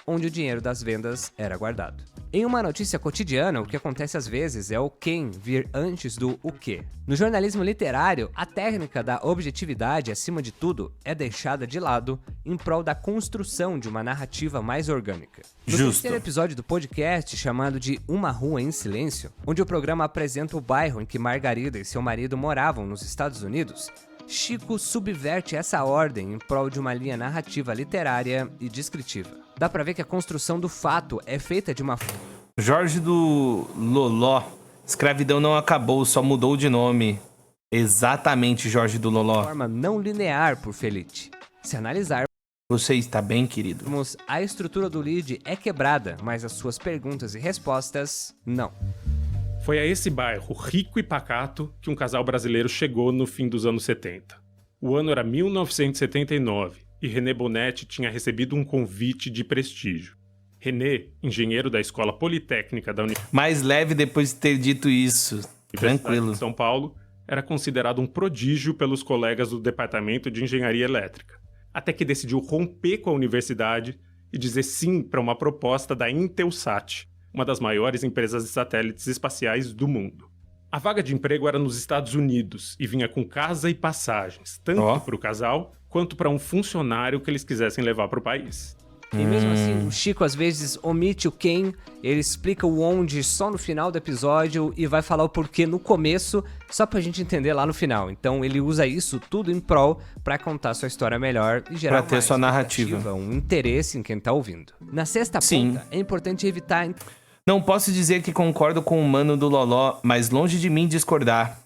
Onde o dinheiro das vendas era guardado. Em uma notícia cotidiana, o que acontece às vezes é o quem vir antes do o que. No jornalismo literário, a técnica da objetividade, acima de tudo, é deixada de lado em prol da construção de uma narrativa mais orgânica. No terceiro episódio do podcast, chamado de Uma Rua em Silêncio, onde o programa apresenta o bairro em que Margarida e seu marido moravam nos Estados Unidos, Chico subverte essa ordem em prol de uma linha narrativa literária e descritiva. Dá pra ver que a construção do fato é feita de uma... Jorge do Loló. Escravidão não acabou, só mudou de nome. Exatamente, Jorge do Loló. Forma não linear por Felitti. Se analisar... Você está bem, querido? A estrutura do lead é quebrada, mas as suas perguntas e respostas, não. Foi a esse bairro rico e pacato que um casal brasileiro chegou no fim dos anos 70. O ano era 1979 e René Bonetti tinha recebido um convite de prestígio. René, engenheiro da Escola Politécnica da Universidade mais leve depois de ter dito isso. Tranquilo. de São Paulo, era considerado um prodígio pelos colegas do Departamento de Engenharia Elétrica, até que decidiu romper com a universidade e dizer sim para uma proposta da Intelsat, uma das maiores empresas de satélites espaciais do mundo. A vaga de emprego era nos Estados Unidos e vinha com casa e passagens, tanto para o casal quanto para um funcionário que eles quisessem levar para o país. E mesmo assim, o Chico às vezes omite o quem, ele explica o onde só no final do episódio e vai falar o porquê no começo, só pra gente entender lá no final. Então ele usa isso tudo em prol pra contar sua história melhor e gerar pra ter sua narrativa, um interesse em quem tá ouvindo. Na sexta ponta, é importante evitar... Não posso dizer que concordo com o mano do Loló, mas longe de mim discordar.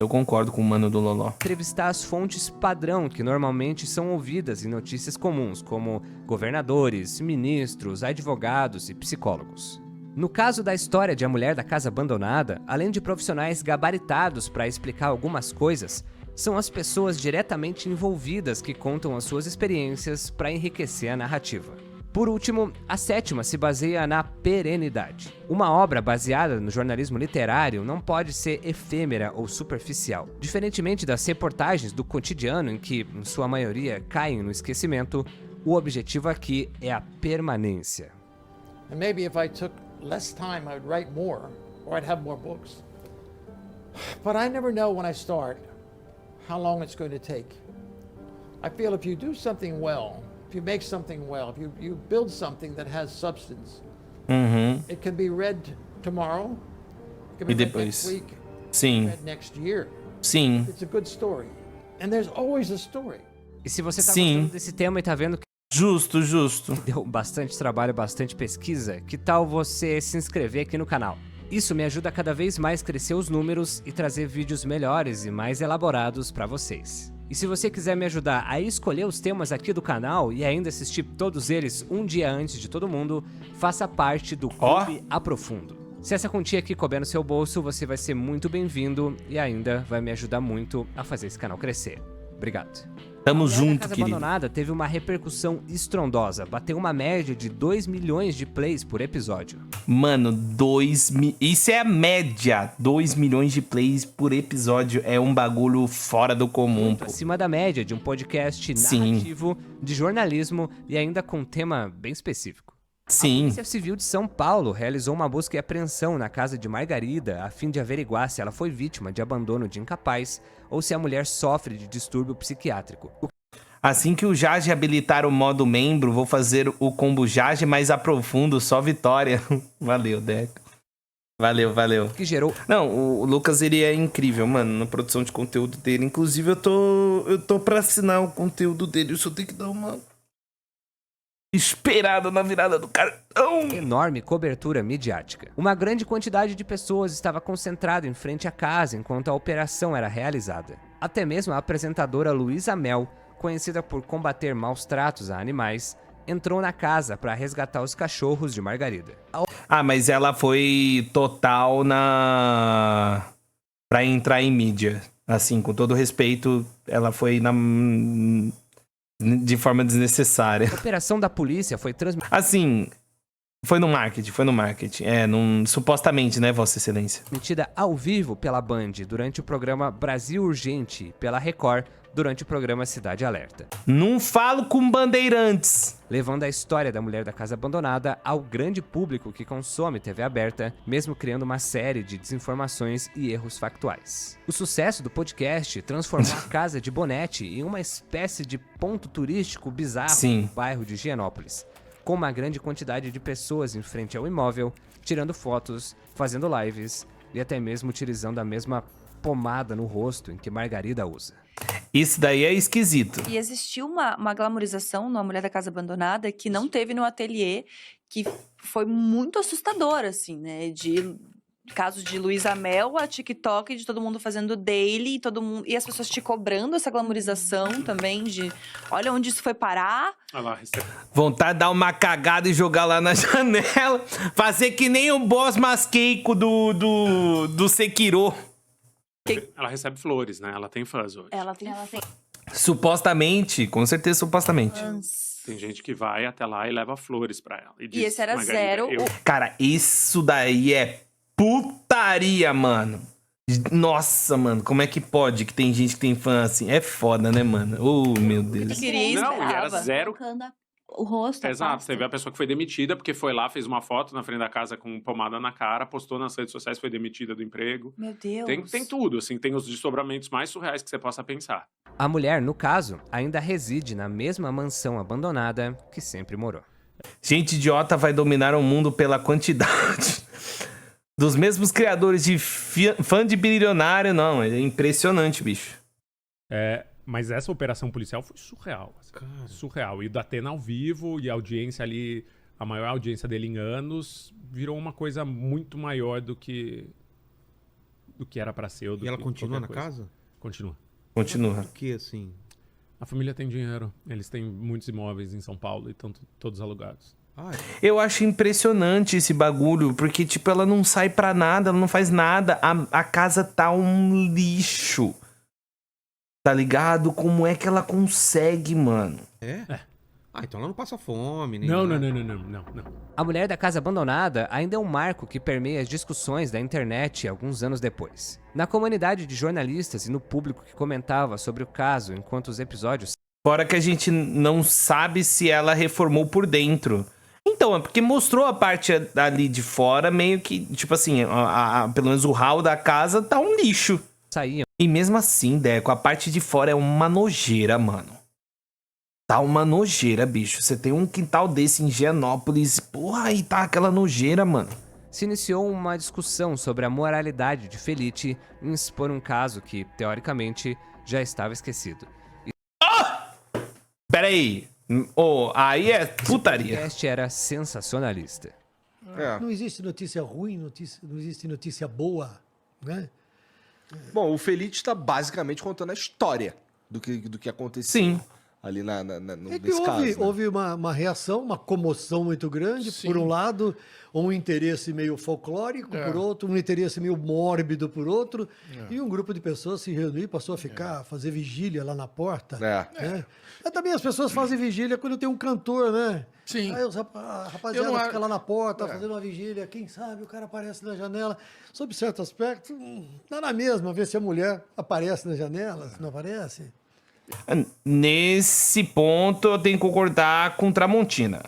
Eu concordo com o mano do Loló. Entrevistar as fontes padrão, que normalmente são ouvidas em notícias comuns, como governadores, ministros, advogados e psicólogos. No caso da história de A Mulher da Casa Abandonada, além de profissionais gabaritados para explicar algumas coisas, são as pessoas diretamente envolvidas que contam as suas experiências para enriquecer a narrativa. Por último, a sétima se baseia na perenidade. Uma obra baseada no jornalismo literário não pode ser efêmera ou superficial. Diferentemente das reportagens do cotidiano, em que, em sua maioria, caem no esquecimento, o objetivo aqui é a permanência. And maybe if I took less time, I would write more, or I'd have more books. But I never know when I start how long it's going to take. I feel if you do something well, if you make something well, if you build something that has substance, it can be read tomorrow, it can be read next week, read next year. Sim. It's a good story. And there's always a story. E se você tá gostando desse tema e tá vendo que Justo. deu bastante trabalho, bastante pesquisa, que tal você se inscrever aqui no canal? Isso me ajuda a cada vez mais crescer os números e trazer vídeos melhores e mais elaborados para vocês. E se você quiser me ajudar a escolher os temas aqui do canal e ainda assistir todos eles um dia antes de todo mundo, faça parte do Clube Aprofundo. Se essa quantia aqui couber no seu bolso, você vai ser muito bem-vindo e ainda vai me ajudar muito a fazer esse canal crescer. Obrigado. Tamo junto, Casa querido. Abandonada teve uma repercussão estrondosa, bateu uma média de 2 milhões de plays por episódio. Mano, isso é a média. 2 milhões de plays por episódio é um bagulho fora do comum, pô. Acima da média de um podcast narrativo, de jornalismo e ainda com um tema bem específico. A Sim. Polícia Civil de São Paulo realizou uma busca e apreensão na casa de Margarida a fim de averiguar se ela foi vítima de abandono de incapaz ou se a mulher sofre de distúrbio psiquiátrico. Assim que o Jage habilitar o modo membro, vou fazer o combo Jage mais aprofundo, só vitória. Valeu, Deco. Valeu. Que gerou... Não, o Lucas, ele é incrível, mano, na produção de conteúdo dele. Inclusive, eu tô pra assinar o conteúdo dele, eu só tenho que dar uma esperada na virada do cartão. Enorme cobertura midiática. Uma grande quantidade de pessoas estava concentrada em frente à casa enquanto a operação era realizada. Até mesmo a apresentadora Luísa Mel, conhecida por combater maus tratos a animais, entrou na casa para resgatar os cachorros de Margarida. Ah, mas ela foi total pra entrar em mídia. Assim, com todo respeito, ela foi de forma desnecessária. A operação da polícia foi transmitida Assim, foi no marketing. Supostamente, né, Vossa Excelência? ao vivo pela Band durante o programa Brasil Urgente e pela Record durante o programa Cidade Alerta. Não falo com bandeirantes. Levando a história da mulher da casa abandonada ao grande público que consome TV aberta, mesmo criando uma série de desinformações e erros factuais. O sucesso do podcast transformou a casa de Bonete em uma espécie de ponto turístico bizarro Sim. no bairro de Higienópolis, com uma grande quantidade de pessoas em frente ao imóvel, tirando fotos, fazendo lives e até mesmo utilizando a mesma pomada no rosto em que Margarida usa. Isso daí é esquisito. E existiu uma glamorização na Mulher da Casa Abandonada que não teve no ateliê, que foi muito assustadora, assim, né? De casos de Luísa Mel, a TikTok, de todo mundo fazendo daily, e as pessoas te cobrando essa glamorização também, de olha onde isso foi parar. Vontade de dar uma cagada e jogar lá na janela. Fazer que nem o boss masqueico do Sekiro. Ela recebe flores, né? Ela tem fãs hoje. Ela tem... Supostamente, com certeza, supostamente. Tem gente que vai até lá e leva flores pra ela. E esse era Margarida, zero. Cara, isso daí é putaria, mano. Nossa, mano, como é que pode que tem gente que tem fã assim? É foda, né, mano? Oh, meu Deus. Não, e era zero. O rosto. Exato, teve a pessoa que foi demitida porque foi lá, fez uma foto na frente da casa com pomada na cara, postou nas redes sociais, foi demitida do emprego. Meu Deus. Tem tudo, assim, tem os desdobramentos mais surreais que você possa pensar. A mulher, no caso, ainda reside na mesma mansão abandonada que sempre morou. Gente idiota vai dominar o mundo pela quantidade dos mesmos criadores de fã de bilionário. Não, é impressionante, bicho. Mas essa operação policial foi surreal. Assim, surreal. E o Datena ao vivo e a audiência ali, a maior audiência dele em anos, virou uma coisa muito maior do que era pra ser. E ela continua na casa? Continua. Por que, assim? A família tem dinheiro. Eles têm muitos imóveis em São Paulo e estão todos alugados. Eu acho impressionante esse bagulho, porque, tipo, ela não sai pra nada, ela não faz nada. A casa tá um lixo. Tá ligado? Como é que ela consegue, mano? Então ela não passa fome, nem Não. A mulher da casa abandonada ainda é um marco que permeia as discussões da internet alguns anos depois. Na comunidade de jornalistas e no público que comentava sobre o caso enquanto os episódios... Fora que a gente não sabe se ela reformou por dentro. Então, é porque mostrou a parte ali de fora meio que, tipo assim, pelo menos o hall da casa tá um lixo. Saíam. E mesmo assim, Deco, a parte de fora é uma nojeira, mano. Tá uma nojeira, bicho. Você tem um quintal desse em Higienópolis, porra, aí tá aquela nojeira, mano. Se iniciou uma discussão sobre a moralidade de Felitti em expor um caso que, teoricamente, já estava esquecido. Peraí. Aí é putaria. O podcast era sensacionalista. Não existe notícia ruim, não existe notícia boa, né? Bom, o Felitti está basicamente contando a história do que aconteceu. Sim. ali no Houve, caso, né? houve uma reação, uma comoção muito grande, por um lado, um interesse meio folclórico, por outro, um interesse meio mórbido, por outro, e um grupo de pessoas se reuniu e passou a fazer vigília lá na porta. Né? Mas também as pessoas fazem vigília quando tem um cantor, né? Sim. Aí a rapaziada fica lá na porta fazendo uma vigília, quem sabe o cara aparece na janela. Sob certo aspecto, dá na mesma ver se a mulher aparece na janela, se não aparece. Nesse ponto, eu tenho que concordar com Tramontina.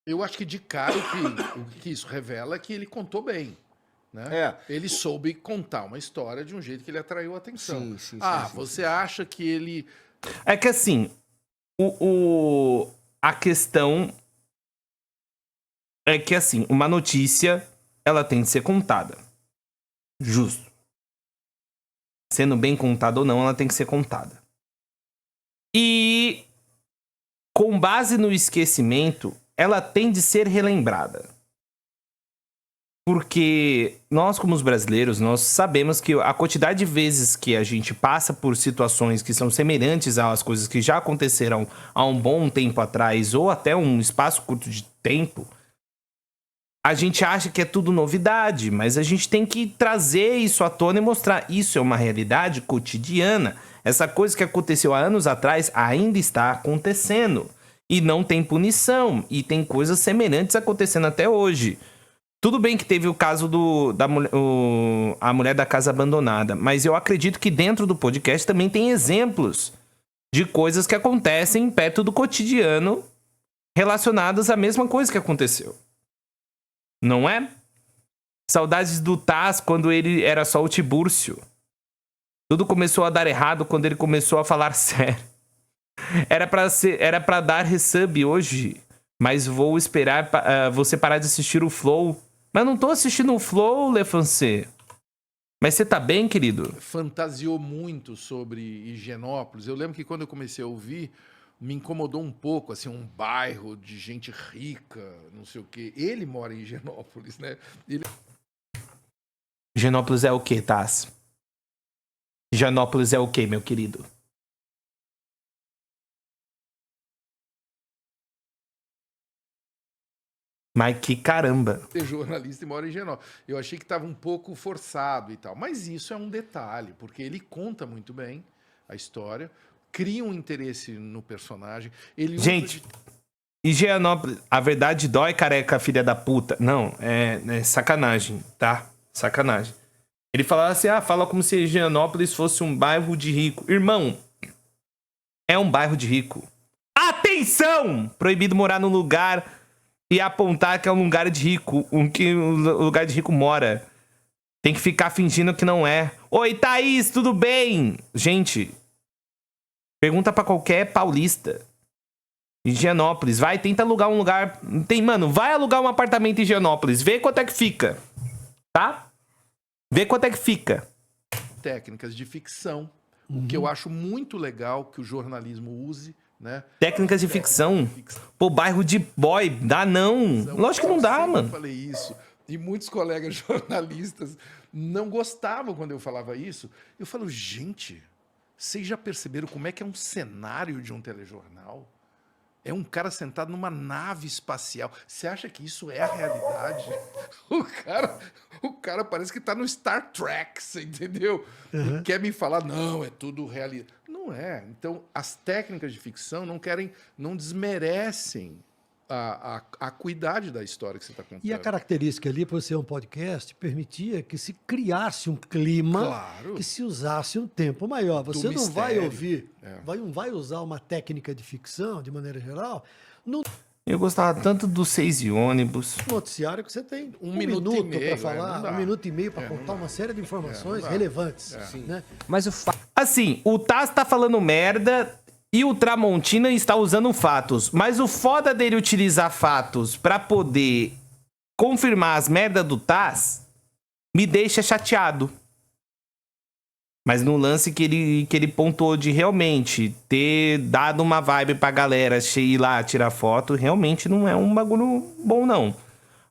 Eu acho que de cara o que isso revela é que ele contou bem. Né? Ele soube contar uma história de um jeito que ele atraiu a atenção. Sim, você acha que ele... É que assim, a questão é que assim, uma notícia, ela tem que ser contada. Justo. Sendo bem contada ou não, ela tem que ser contada. E com base no esquecimento, ela tem de ser relembrada. Porque nós, como os brasileiros, nós sabemos que a quantidade de vezes que a gente passa por situações que são semelhantes às coisas que já aconteceram há um bom tempo atrás, ou até um espaço curto de tempo, a gente acha que é tudo novidade, mas a gente tem que trazer isso à tona e mostrar isso é uma realidade cotidiana. Essa coisa que aconteceu há anos atrás ainda está acontecendo. E não tem punição. E tem coisas semelhantes acontecendo até hoje. Tudo bem que teve o caso a mulher da casa abandonada, mas eu acredito que dentro do podcast também tem exemplos de coisas que acontecem perto do cotidiano relacionadas à mesma coisa que aconteceu. Não é? Saudades do Taz quando ele era só o Tibúrcio. Tudo começou a dar errado quando ele começou a falar sério. Era pra dar resub hoje, mas vou esperar você parar de assistir o Flow. Mas não tô assistindo o Flow, Lefancê. Mas você tá bem, querido? Fantasiou muito sobre Higienópolis. Eu lembro que quando eu comecei a ouvir, me incomodou um pouco, assim, um bairro de gente rica, não sei o quê. Ele mora em Higienópolis, né? Higienópolis é o quê, Taz? Higienópolis é o quê, meu querido? Mas que caramba. Ser jornalista e mora em Higienópolis. Eu achei que estava um pouco forçado e tal. Mas isso é um detalhe, porque ele conta muito bem a história, cria um interesse no personagem. Gente, Higienópolis, a verdade dói, careca, filha da puta. Não, é sacanagem, tá? Sacanagem. Ele falava assim, fala como se Higienópolis fosse um bairro de rico. Irmão, é um bairro de rico. Atenção! Proibido morar num lugar e apontar que é um lugar de rico, que o lugar de rico mora. Tem que ficar fingindo que não é. Oi, Thaís, tudo bem? Gente, pergunta pra qualquer paulista. Higienópolis, tenta alugar um lugar. Vai alugar um apartamento em Higienópolis, vê quanto é que fica. Tá? Vê quanto é que fica. Técnicas de ficção, o que eu acho muito legal que o jornalismo use, né? Técnicas de ficção? Pô, bairro de boy, dá não. Lógico que não dá, mano. Eu falei isso. E muitos colegas jornalistas não gostavam quando eu falava isso. Eu falo, gente, vocês já perceberam como é que é um cenário de um telejornal? É um cara sentado numa nave espacial. Você acha que isso é a realidade? O cara parece que tá no Star Trek, você entendeu? E quer me falar, não, é tudo realidade. Não é. Então, as técnicas de ficção não desmerecem a acuidade da história que você está contando. E a característica ali, por ser um podcast, permitia que se criasse um clima, que se usasse um tempo maior. Você não vai ouvir, não vai usar uma técnica de ficção, de maneira geral. Eu gostava tanto do 6 e ônibus. Noticiário que você tem um minuto para falar, 1 minuto e meio para contar uma série de informações relevantes. Né? Mas assim, o Taz tá falando merda e o Tramontina está usando fatos. Mas o foda dele utilizar fatos pra poder confirmar as merdas do Taz me deixa chateado. Mas no lance que ele pontuou de realmente ter dado uma vibe pra galera ir lá tirar foto, realmente não é um bagulho bom, não.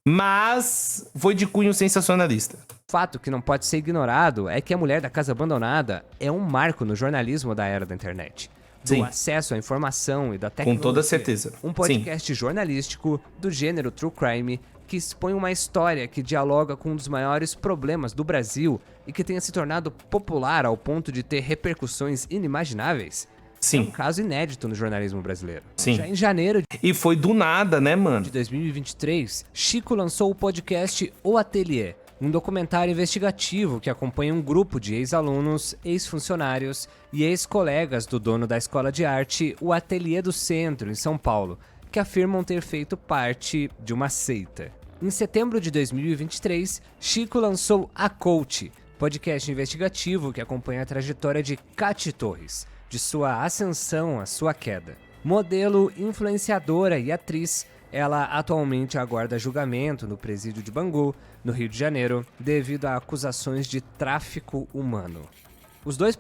Mas foi de cunho sensacionalista. Fato que não pode ser ignorado é que A Mulher da Casa Abandonada é um marco no jornalismo da era da internet. Do Sim. acesso à informação e da tecnologia. Com toda certeza. Um podcast jornalístico do gênero True Crime que expõe uma história que dialoga com um dos maiores problemas do Brasil e que tenha se tornado popular ao ponto de ter repercussões inimagináveis. Sim. É um caso inédito no jornalismo brasileiro. Sim. Já em janeiro E foi do nada, né, mano? de 2023, Chico lançou o podcast O Ateliê, um documentário investigativo que acompanha um grupo de ex-alunos, ex-funcionários e ex-colegas do dono da escola de arte, o Ateliê do Centro, em São Paulo, que afirmam ter feito parte de uma seita. Em setembro de 2023, Chico lançou A Coach, podcast investigativo que acompanha a trajetória de Cati Torres, de sua ascensão à sua queda. Modelo, influenciadora e atriz, ela atualmente aguarda julgamento no presídio de Bangu, no Rio de Janeiro, devido a acusações de tráfico humano. Os dois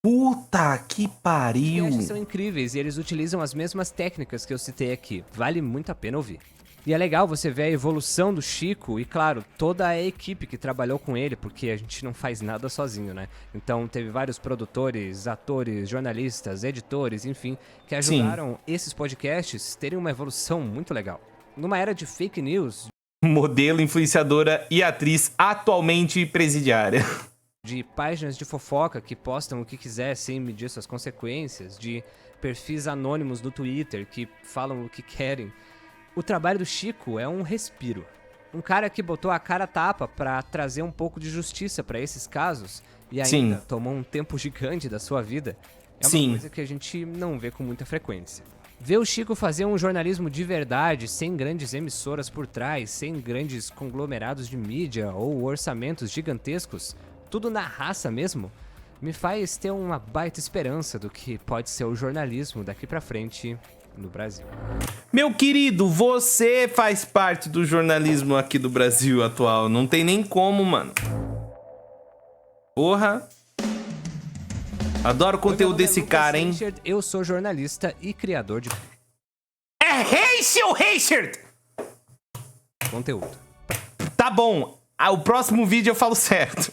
Puta que pariu! podcasts são incríveis e eles utilizam as mesmas técnicas que eu citei aqui. Vale muito a pena ouvir. E é legal você ver a evolução do Chico e, claro, toda a equipe que trabalhou com ele, porque a gente não faz nada sozinho, né? Então teve vários produtores, atores, jornalistas, editores, enfim, que ajudaram esses podcasts terem uma evolução muito legal. Numa era de fake news, Modelo, influenciadora e atriz atualmente presidiária. de páginas de fofoca que postam o que quiser sem medir suas consequências, de perfis anônimos no Twitter que falam o que querem. O trabalho do Chico é um respiro. Um cara que botou a cara a tapa pra trazer um pouco de justiça pra esses casos e ainda tomou um tempo gigante da sua vida. É uma coisa que a gente não vê com muita frequência. Ver o Chico fazer um jornalismo de verdade, sem grandes emissoras por trás, sem grandes conglomerados de mídia ou orçamentos gigantescos, tudo na raça mesmo, me faz ter uma baita esperança do que pode ser o jornalismo daqui pra frente no Brasil. Meu querido, você faz parte do jornalismo aqui do Brasil atual. Não tem nem como, mano. Porra. Adoro o conteúdo desse cara, hein? Richard, eu sou jornalista e criador de É Richard! conteúdo. Tá bom. O próximo vídeo eu falo certo.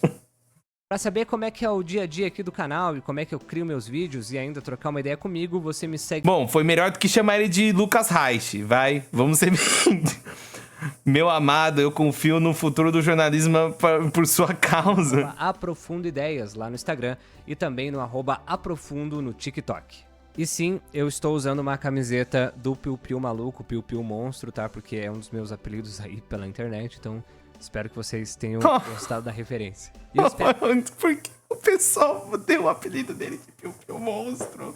Pra saber como é que é o dia a dia aqui do canal e como é que eu crio meus vídeos e ainda trocar uma ideia comigo, você me segue... Bom, foi melhor do que chamar ele de Lucas Reich, vai. Vamos ser bem... Meu amado, eu confio no futuro do jornalismo por sua causa. Aprofundo Ideias lá no Instagram e também no @aprofundo no TikTok. E sim, eu estou usando uma camiseta do Piu Piu Maluco, Piu Piu Monstro, tá? Porque é um dos meus apelidos aí pela internet, então espero que vocês tenham gostado da referência. E eu espero... Porque o pessoal deu o apelido dele de Piu Piu Monstro.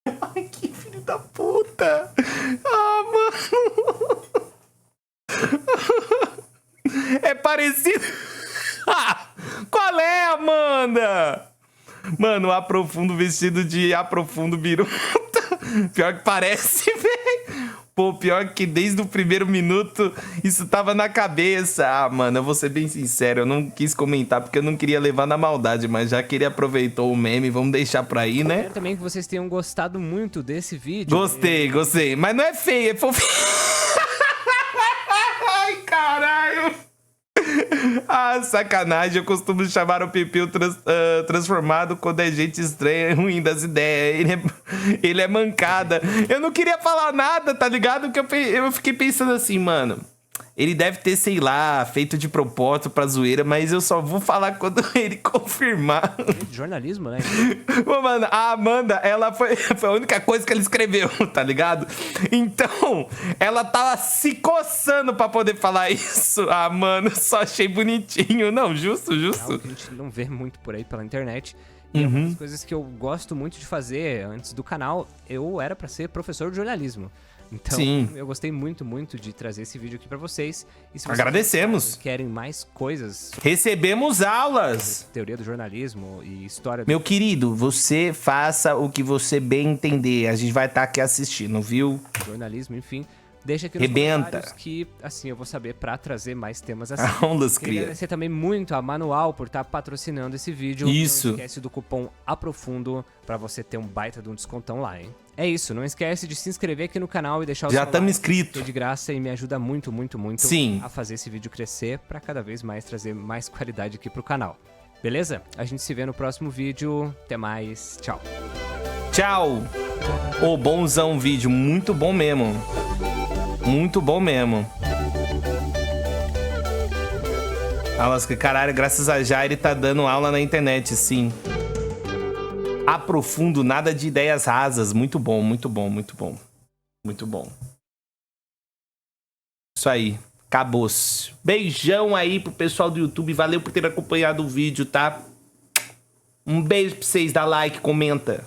Ai, que filho da puta. Ah, mano. É parecido. Qual é, Amanda? Mano, o Aprofundo vestido de Aprofundo Biruta. Pior que parece, velho. Pô, pior que desde o primeiro minuto isso tava na cabeça. Ah, mano, eu vou ser bem sincero, eu não quis comentar porque eu não queria levar na maldade, mas já que ele aproveitou o meme, vamos deixar pra aí, né? Espero também que vocês tenham gostado muito desse vídeo. Gostei. Mas não é feio, é fofinho. Ai, caralho. Ah, sacanagem. Eu costumo chamar o Pipiu transformado quando é gente estranha, ruim das ideias. Ele é mancada. Eu não queria falar nada, tá ligado? Que eu fiquei pensando assim, mano. Ele deve ter, sei lá, feito de propósito pra zoeira, mas eu só vou falar quando ele confirmar. Jornalismo, né? Pô, mano, a Amanda, ela foi a única coisa que ela escreveu, tá ligado? Então, ela tava se coçando pra poder falar isso. Ah, mano, só achei bonitinho. Não, justo. É algo que a gente não vê muito por aí pela internet. E é uma das coisas que eu gosto muito de fazer antes do canal. Eu era pra ser professor de jornalismo. Então, eu gostei muito de trazer esse vídeo aqui pra vocês. E se vocês agradecemos. Querem mais coisas... Recebemos aulas. Teoria do jornalismo e história... Meu querido, você faça o que você bem entender. A gente vai estar aqui assistindo, viu? Jornalismo, enfim. Deixa aqui nos Rebenta. comentários que, assim, eu vou saber pra trazer mais temas assim. Aulas, Queria cria. agradecer também muito a Manual por estar patrocinando esse vídeo. Isso. Não esquece do cupom APROFUNDO pra você ter um baita de um descontão lá, hein? É isso, não esquece de se inscrever aqui no canal e deixar o Já seu estamos like, inscritos. que é de graça e me ajuda muito, muito, muito Sim. a fazer esse vídeo crescer pra cada vez mais trazer mais qualidade aqui pro canal. Beleza? A gente se vê no próximo vídeo. Até mais. Tchau. Tchau. Ô, bonzão vídeo. Muito bom mesmo. Muito bom mesmo. Aulas que caralho, graças a Jair tá dando aula na internet, sim. Aprofundo, nada de ideias rasas. Muito bom, muito bom, muito bom. Muito bom. Isso aí. Acabou-se. Beijão aí pro pessoal do YouTube. Valeu por ter acompanhado o vídeo, tá? Um beijo pra vocês. Dá like, comenta.